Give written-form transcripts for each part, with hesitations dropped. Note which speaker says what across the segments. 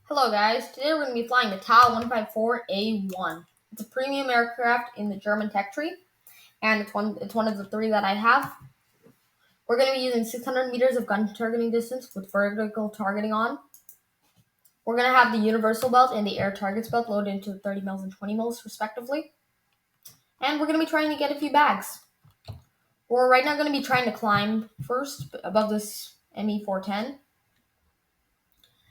Speaker 1: Hello guys, today we're going to be flying the TAL 154A1. It's a premium aircraft in the German tech tree, and it's one of the three that I have. We're going to be using 600 meters of gun targeting distance with vertical targeting on. We're going to have the universal belt and the air targets belt loaded into 30 mils and 20 mils respectively. And we're going to be trying to get a few bags. We're right now going to be trying to climb first above this ME410.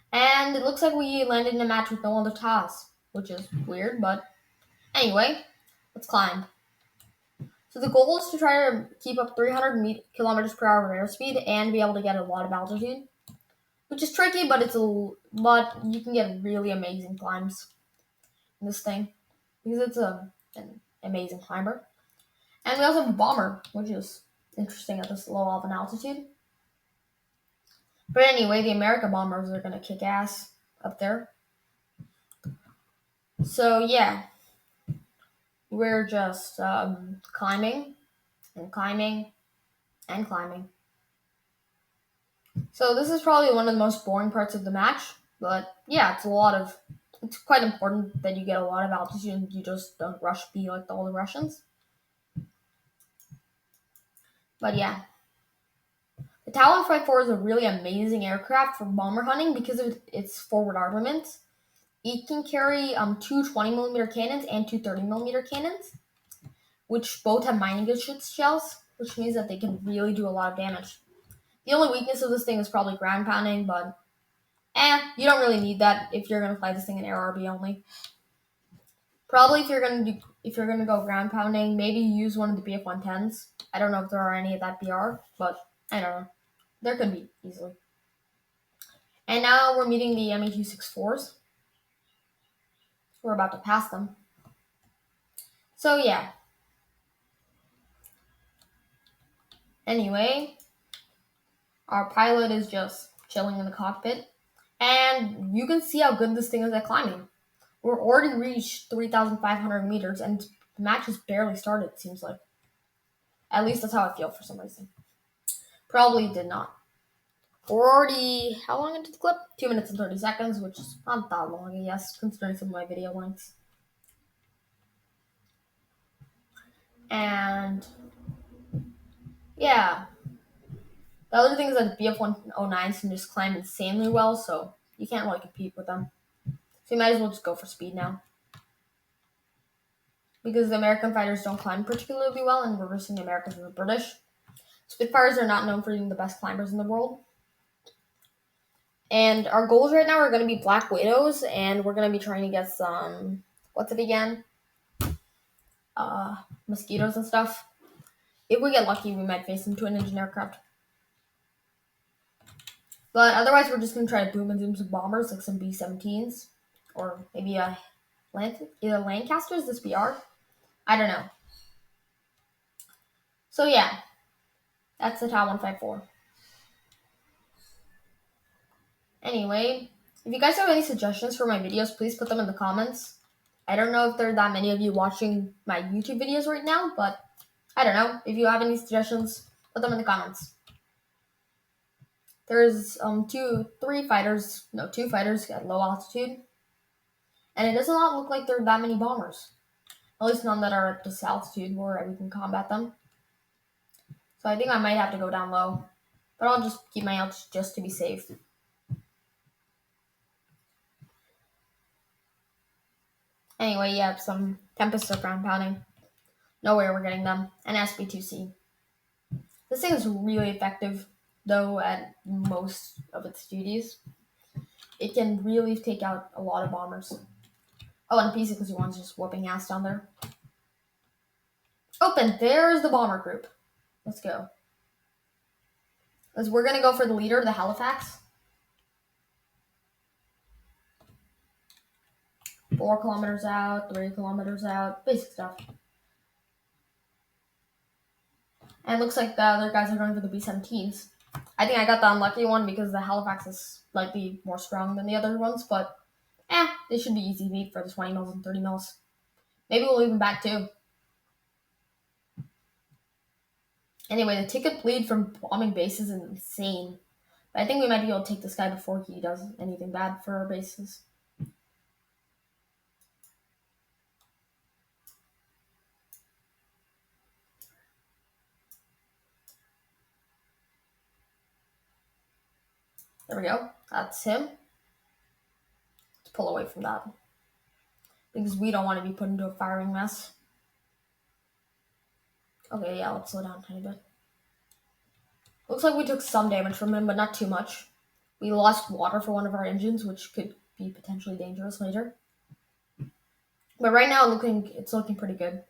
Speaker 1: And it looks like we landed in a match with no other TAS, which is weird, but anyway, let's climb. So the goal is to try to keep up 300 kilometers per hour airspeed and be able to get a lot of altitude, which is tricky, but but you can get really amazing climbs in this thing because it's an amazing climber. And we also have a bomber, which is interesting at this low of an altitude. But anyway, the America bombers are gonna kick ass up there. So yeah, we're just climbing and climbing and climbing. So this is probably one of the most boring parts of the match, but yeah, it's quite important that you get a lot of altitude and you just don't rush B like all the Russians. But yeah, the Talon 54 is a really amazing aircraft for bomber hunting because of its forward armament. It can carry two 20mm cannons and two 30mm cannons, which both have mining distance shells, which means that they can really do a lot of damage. The only weakness of this thing is probably ground pounding, but you don't really need that if you're gonna fly this thing in ARB only. Probably if you're gonna go ground pounding, maybe use one of the BF-110s. I don't know if there are any of that BR, but I don't know. There could be easily. And now we're meeting the ME-264s. We're about to pass them. So yeah. Anyway, our pilot is just chilling in the cockpit, and you can see how good this thing is at climbing. We're already reached 3,500 meters, and the match has barely started, it seems like. At least that's how I feel for some reason. Probably did not. We're already, how long into the clip? 2 minutes and 30 seconds, which is not that long, I guess, considering some of my video lengths. And, yeah. The other thing is that BF-109s can just climb insanely well, so you can't really compete with them. So you might as well just go for speed now. Because the American fighters don't climb particularly well, and we're versing the Americans and the British. Spitfires are not known for being the best climbers in the world. And our goals right now are going to be Black Widows, and we're going to be trying to get some, what's it again? Mosquitoes and stuff. If we get lucky, we might face some twin-engine aircraft. But otherwise, we're just going to try to boom and zoom some bombers, like some B-17s. Or maybe either Lancasters, this BR. I don't know. So yeah, that's the TAL 154. Anyway, if you guys have any suggestions for my videos, please put them in the comments. I don't know if there are that many of you watching my YouTube videos right now, but I don't know. If you have any suggestions, put them in the comments. There's two fighters at low altitude. And it does not look like there are that many bombers. At least none that are at this altitude where we can combat them. So I think I might have to go down low. But I'll just keep my altitude just to be safe. Anyway, yeah, some Tempests are ground pounding. No way we're getting them. And SB2C. This thing is really effective, though, at most of its duties. It can really take out a lot of bombers. Oh, and P-61's just whooping ass down there. Open! There's the bomber group. Let's go. Because we're going to go for the leader, the Halifax. 4 kilometers out, 3 kilometers out, basic stuff. And it looks like the other guys are going for the B-17s. I think I got the unlucky one because the Halifax is slightly more strong than the other ones, but they should be easy meat for the 20 mils and 30 mils. Maybe we'll leave them back too. Anyway, the ticket bleed from bombing bases is insane. But I think we might be able to take this guy before he does anything bad for our bases. There we go. That's him. Let's pull away from that. Because we don't want to be put into a firing mess. Okay, yeah, let's slow down a tiny bit. Looks like we took some damage from him, but not too much. We lost water for one of our engines, which could be potentially dangerous later. But right now, it's looking pretty good.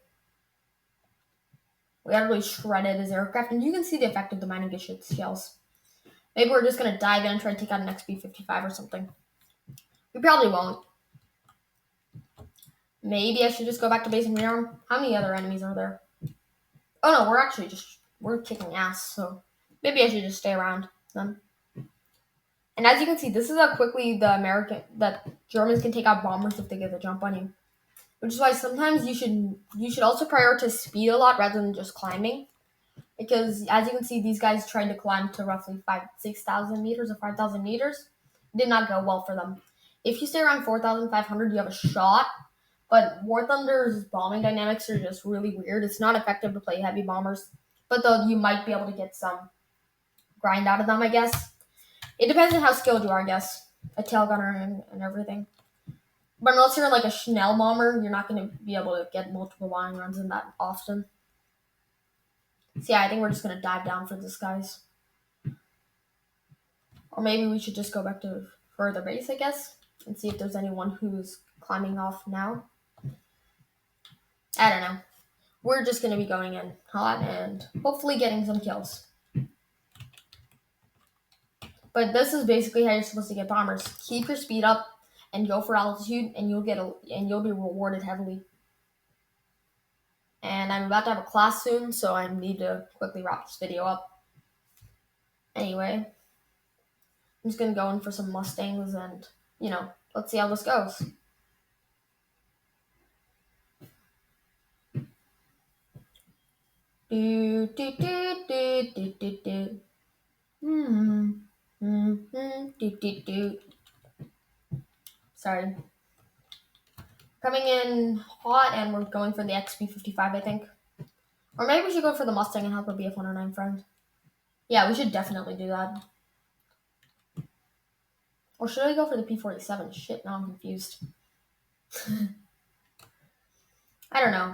Speaker 1: We utterly shredded his aircraft, and you can see the effect of the mining Gishit shells. Maybe we're just going to dive in and try to take out an XB-55 or something. We probably won't. Maybe I should just go back to base and rearm. How many other enemies are there? Oh no, we're kicking ass, so maybe I should just stay around then. And as you can see, this is how quickly the Germans can take out bombers if they get the jump on you. Which is why sometimes you should also prioritize speed a lot rather than just climbing. Because as you can see, these guys tried to climb to roughly 6,000 meters or 5,000 meters. It did not go well for them. If you stay around 4,500, you have a shot. But War Thunder's bombing dynamics are just really weird. It's not effective to play heavy bombers. But though you might be able to get some grind out of them, I guess. It depends on how skilled you are, I guess. A tail gunner and everything. But unless you're like a Schnell bomber, you're not going to be able to get multiple line runs in that often. So yeah, I think we're just going to dive down for this, guys. Or maybe we should just go back to further base, I guess, and see if there's anyone who's climbing off now. I don't know. We're just going to be going in hot and hopefully getting some kills. But this is basically how you're supposed to get bombers. Keep your speed up and go for altitude, and you'll be rewarded heavily. And I'm about to have a class soon, so I need to quickly wrap this video up. Anyway, I'm just gonna go in for some Mustangs, and let's see how this goes. Do do do do do do do. Do do do. Sorry. Coming in hot, and we're going for the XB-55, I think. Or maybe we should go for the Mustang and help our BF-109 friend. Yeah, we should definitely do that. Or should I go for the P-47? Shit, now I'm confused. I don't know.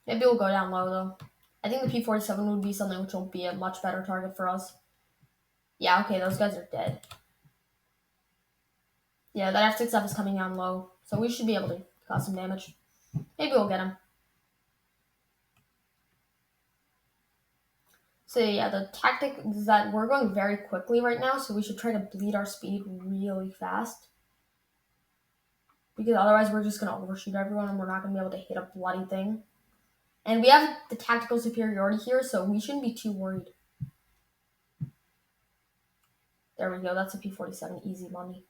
Speaker 1: Maybe we'll go down low, though. I think the P-47 would be something which will be a much better target for us. Yeah, okay, those guys are dead. Yeah, that F-6F is coming down low, so we should be able to cause some damage. Maybe we'll get him. So yeah, the tactic is that we're going very quickly right now, so we should try to bleed our speed really fast. Because otherwise we're just going to overshoot everyone and we're not going to be able to hit a bloody thing. And we have the tactical superiority here, so we shouldn't be too worried. There we go, that's a P-47, easy money.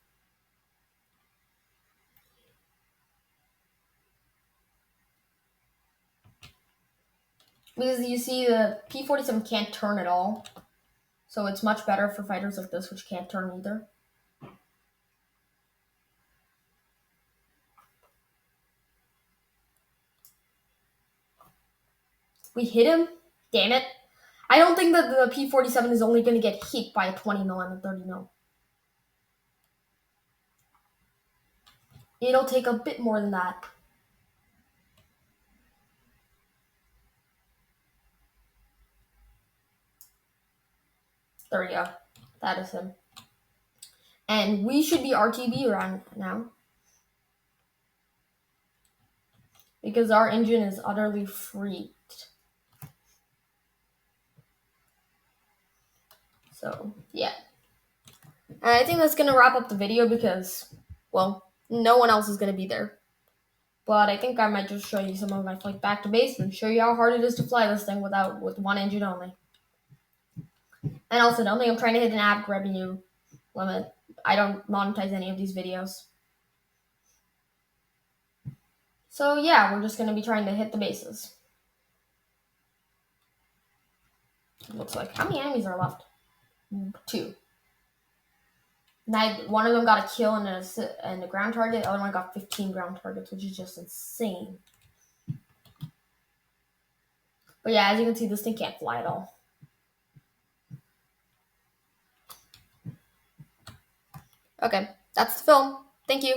Speaker 1: Because you see, the P-47 can't turn at all. So it's much better for fighters like this, which can't turn either. We hit him? Damn it. I don't think that the P-47 is only going to get hit by a 20 mil and a 30 mil. It'll take a bit more than that. There we go. That is him. And we should be RTB around now. Because our engine is utterly freaked. So, yeah. And I think that's going to wrap up the video because, well, no one else is going to be there. But I think I might just show you some of my flight back to base and show you how hard it is to fly this thing with one engine only. And also, don't think I'm trying to hit an ad revenue limit. I don't monetize any of these videos. So yeah, we're just going to be trying to hit the bases. It looks like. How many enemies are left? 2. One of them got a kill and a ground target. The other one got 15 ground targets, which is just insane. But yeah, as you can see, this thing can't fly at all. Okay, that's the film. Thank you.